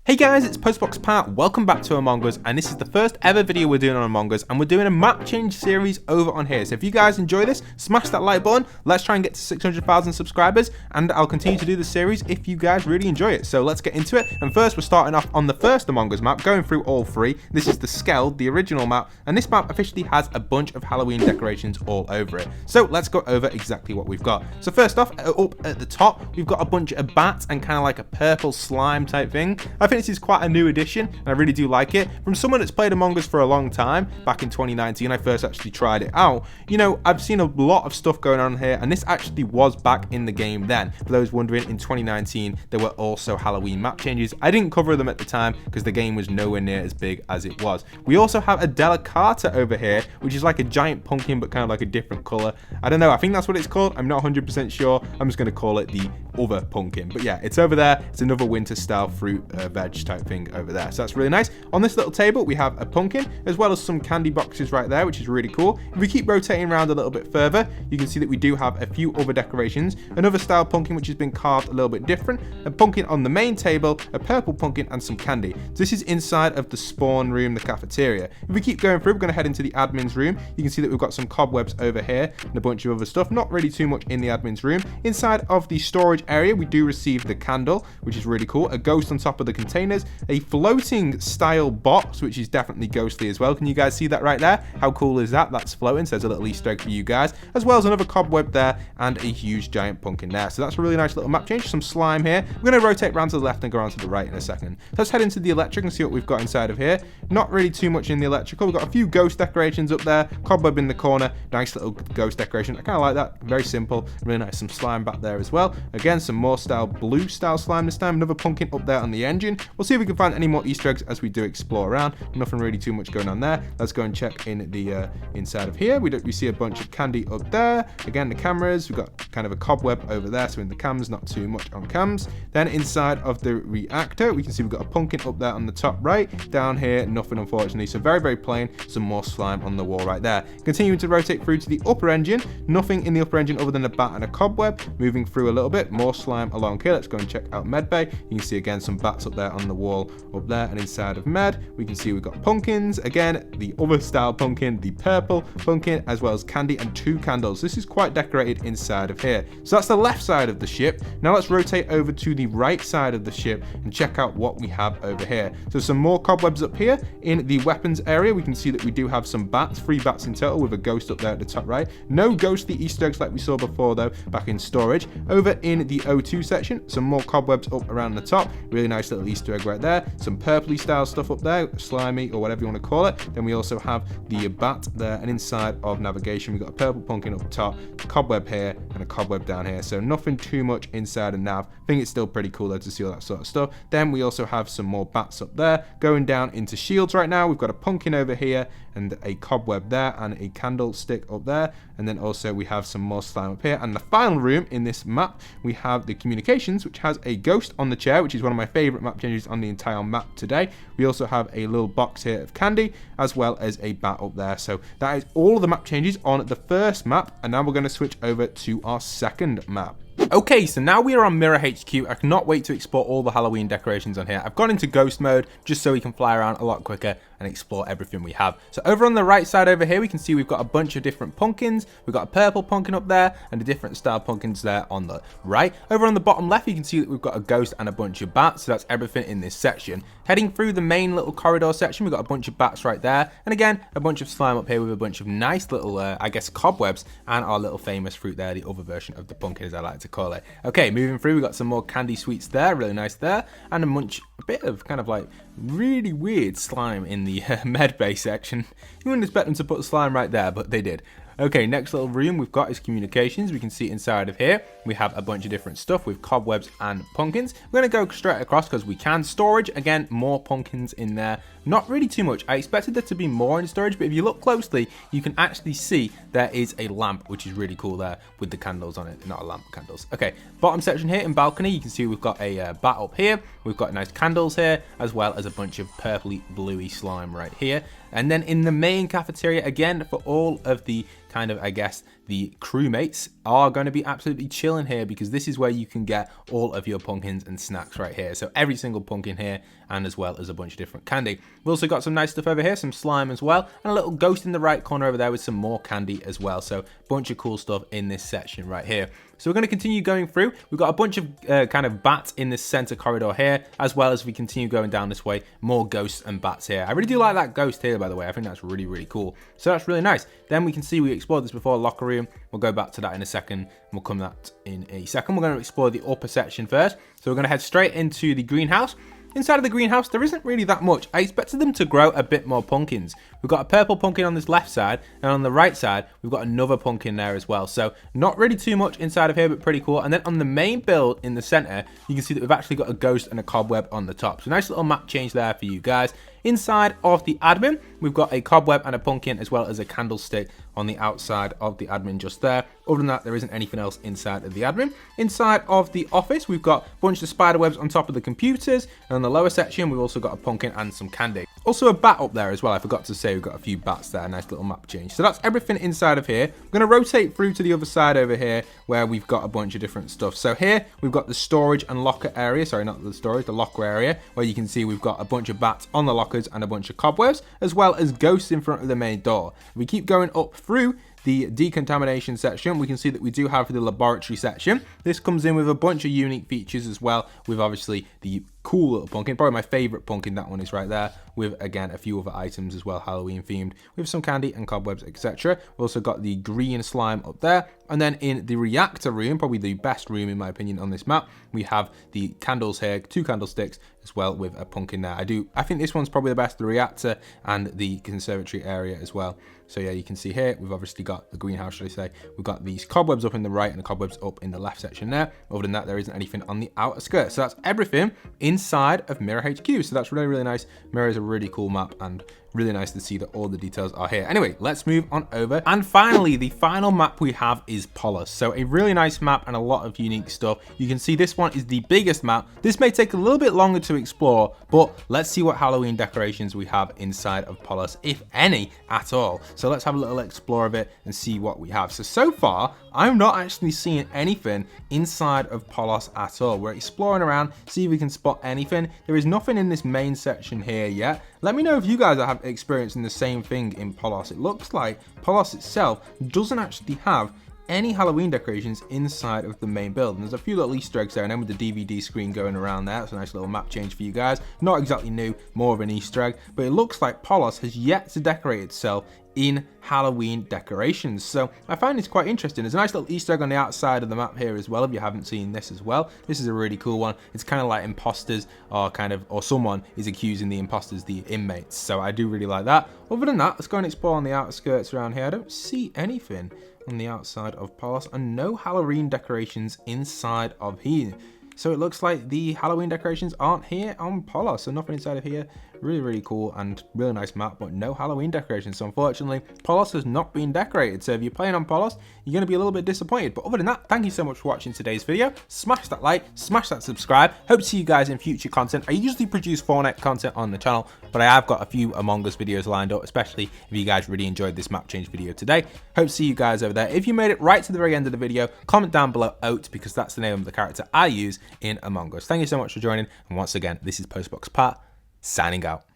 Hey guys, it's Postbox Pat, welcome back to Among Us, and this is the first ever video we're doing on Among Us, and we're doing a map change series over on here. So if you guys enjoy this, smash that like button, let's try and get to 600,000 subscribers, and I'll continue to do this series if you guys really enjoy it. So let's get into it, and first we're starting off on the first Among Us map, going through all three. This is the Skeld, the original map, and this map officially has a bunch of Halloween decorations all over it. So let's go over exactly what we've got. So first off, up at the top, we've got a bunch of bats and kind of like a purple slime type thing. I think this is quite a new addition, and I really do like it. From someone that's played Among Us for a long time, back in 2019, I first actually tried it out. You know, I've seen a lot of stuff going on here, and this actually was back in the game then. For those wondering, in 2019, there were also Halloween map changes. I didn't cover them at the time because the game was nowhere near as big as it was. We also have a Delicata over here, which is like a giant pumpkin, but kind of like a different color. I don't know, I think that's what it's called. I'm not 100% sure. I'm just going to call it the other pumpkin. But yeah, it's over there. It's another winter style fruit veg type thing over there, so that's really nice. On this little table we have a pumpkin as well as some candy boxes right there, which is really cool. If we keep rotating around a little bit further, you can see that we do have a few other decorations. Another style pumpkin which has been carved a little bit different, a pumpkin on the main table, a purple pumpkin, and some candy. So this is inside of the spawn room, the cafeteria. If we keep going through, we're going to head into the admin's room. You can see that we've got some cobwebs over here and a bunch of other stuff. Not really too much in the admin's room. Inside of the storage area we do receive the candle, which is really cool, a ghost on top of the containers, a floating style box, which is definitely ghostly as well. Can you guys see that right there? How cool is that? That's floating, so there's a little Easter egg for you guys, as well as another cobweb there and a huge giant pumpkin there. So that's a really nice little map change. Some slime here. We're going to rotate around to the left and go around to the right in a second. Let's head into the electric and see what we've got inside of here. Not really too much in the electrical. We've got a few ghost decorations up there, cobweb in the corner, nice little ghost decoration. I kind of like that. Very simple, really nice. Some slime back there as well. Again, some more blue style slime this time. Another pumpkin up there on the engine. We'll see if we can find any more Easter eggs as we do explore around. Nothing really too much going on there. Let's go and check in the inside of here. We see a bunch of candy up there. Again, the cameras, we've got kind of a cobweb over there, so in the cams, not too much on cams. Then inside of the reactor, we can see we've got a pumpkin up there on the top right. Down here, nothing unfortunately, so very, very plain. Some more slime on the wall right there. Continuing to rotate through to the upper engine. Nothing in the upper engine other than a bat and a cobweb. Moving through a little bit, more slime along here. Let's go and check out MedBay. You can see again some bats up there on the wall up there, and inside of Med, we can see we've got pumpkins, again, the other style pumpkin, the purple pumpkin, as well as candy and two candles. This is quite decorated inside of here. So that's the left side of the ship. Now let's rotate over to the right side of the ship and check out what we have over here. So some more cobwebs up here. In the weapons area, we can see that we do have some bats, 3 bats in total, with a ghost up there at the top right. No ghostly Easter eggs like we saw before though, back in storage. Over in the O2 section, some more cobwebs up around the top. Really nice little Easter egg right there. Some purpley style stuff up there, slimy or whatever you want to call it. Then we also have the bat there, and inside of navigation we've got a purple pumpkin up top, a cobweb here, and a cobweb down here. So nothing too much inside of nav. I think it's still pretty cool though to see all that sort of stuff. Then we also have some more bats up there. Going down into shields right now, we've got a pumpkin over here and a cobweb there and a candlestick up there, and then also we have some more slime up here. And the final room in this map, we have the communications, which has a ghost on the chair, which is one of my favorite map changes on the entire map today. We also have a little box here of candy, as well as a bat up there. So that is all of the map changes on the first map, and now we're going to switch over to our second map. Okay, so now we are on Mirror HQ. I cannot wait to explore all the Halloween decorations on here. I've gone into ghost mode just so we can fly around a lot quicker and explore everything we have. So over on the right side over here, we can see we've got a bunch of different pumpkins. We've got a purple pumpkin up there and a different style pumpkins there on the right. Over on the bottom left, you can see that we've got a ghost and a bunch of bats. So that's everything in this section. Heading through the main little corridor section, we've got a bunch of bats right there. And again, a bunch of slime up here with a bunch of nice little, I guess, cobwebs, and our little famous fruit there, the other version of the pumpkin, as I like to call it. Okay, moving through, we've got some more candy sweets there, really nice there. And a bit of kind of like really weird slime in the MedBay section. You wouldn't expect them to put slime right there, but they did. Okay, next little room we've got is communications. We can see inside of here, we have a bunch of different stuff with cobwebs and pumpkins. We're going to go straight across because we can. Storage, again, more pumpkins in there. Not really too much. I expected there to be more in storage, but if you look closely, you can actually see there is a lamp, which is really cool there with the candles on it. Not a lamp, candles. Okay, bottom section here in balcony, you can see we've got a bat up here. We've got nice candles here, as well as a bunch of purpley bluey slime right here. And then in the main cafeteria, again, for all of the kind of, I guess, the crewmates are going to be absolutely chilling here, because this is where you can get all of your pumpkins and snacks right here. So every single pumpkin here and as well as a bunch of different candy. We've also got some nice stuff over here, some slime as well, and a little ghost in the right corner over there with some more candy as well. So bunch of cool stuff in this section right here. So we're going to continue going through. We've got a bunch of kind of bats in this center corridor here, as well as we continue going down this way, more ghosts and bats here. I really do like that ghost here, by the way. I think that's really, really cool. So that's really nice. Then we can see we explored this before, locker room. We'll go back to that in a second, and we'll come to that in a second. We're going to explore the upper section first. So we're going to head straight into the greenhouse. Inside of the greenhouse, there isn't really that much. I expected them to grow a bit more pumpkins. We've got a purple pumpkin on this left side, and on the right side, we've got another pumpkin there as well. So not really too much inside of here, but pretty cool. And then on the main build in the center, you can see that we've actually got a ghost and a cobweb on the top. So nice little map change there for you guys. Inside of the admin, we've got a cobweb and a pumpkin, as well as a candlestick on the outside of the admin just there. Other than that, there isn't anything else inside of the admin. Inside of the office, we've got a bunch of spider webs on top of the computers, and on the lower section, we've also got a pumpkin and some candy. Also a bat up there as well. I forgot to say we've got a few bats there. Nice little map change. So that's everything inside of here. I'm going to rotate through to the other side over here, where we've got a bunch of different stuff. So here, we've got the storage and locker area. Sorry, not the storage, the locker area, where you can see we've got a bunch of bats on the lockers and a bunch of cobwebs, as well as ghosts in front of the main door. If we keep going up through the decontamination section, we can see that we do have the laboratory section. This comes in with a bunch of unique features as well, with obviously the cool little pumpkin, probably my favorite pumpkin, that one is right there, with again a few other items as well, Halloween themed, with some candy and cobwebs, etc. We've also got the green slime up there, and then in the reactor room, probably the best room in my opinion on this map, we have the candles here, 2 candlesticks, as well with a pumpkin there. I think this one's probably the best, the reactor and the conservatory area as well. So yeah, you can see here, we've obviously got the greenhouse, should I say. We've got these cobwebs up in the right and the cobwebs up in the left section there. Other than that, there isn't anything on the outer skirt. So that's everything inside of Mirror HQ. So that's really, really nice. Mirror is a really cool map, and really nice to see that all the details are here. Anyway, let's move on over. And finally, the final map we have is Polis. So a really nice map and a lot of unique stuff. You can see this one is the biggest map. This may take a little bit longer to explore, but let's see what Halloween decorations we have inside of Polis, if any at all. So let's have a little explore of it and see what we have. So far, I'm not actually seeing anything inside of Polis at all. We're exploring around, see if we can spot anything. There is nothing in this main section here yet. Let me know if you guys have experiencing the same thing in Polis. It looks like Polis itself doesn't actually have any Halloween decorations inside of the main build. And there's a few little Easter eggs there, and then with the DVD screen going around there, it's a nice little map change for you guys. Not exactly new, more of an Easter egg, but it looks like Polis has yet to decorate itself in Halloween decorations. So I find this quite interesting. There's a nice little Easter egg on the outside of the map here as well, if you haven't seen this as well. This is a really cool one. It's kind of like imposters or someone is accusing the imposters, the inmates. So I do really like that. Other than that, let's go and explore on the outskirts around here. I don't see anything on the outside of Polis, and no Halloween decorations inside of here. So it looks like the Halloween decorations aren't here on Polis, so nothing inside of here. Really, really cool and really nice map, but no Halloween decorations. So unfortunately, Polis has not been decorated. So if you're playing on Polis, you're going to be a little bit disappointed. But other than that, thank you so much for watching today's video. Smash that like, smash that subscribe. Hope to see you guys in future content. I usually produce Fortnite content on the channel, but I have got a few Among Us videos lined up, especially if you guys really enjoyed this map change video today. Hope to see you guys over there. If you made it right to the very end of the video, comment down below OAT, because that's the name of the character I use in Among Us. Thank you so much for joining. And once again, this is Postbox Pat, signing out.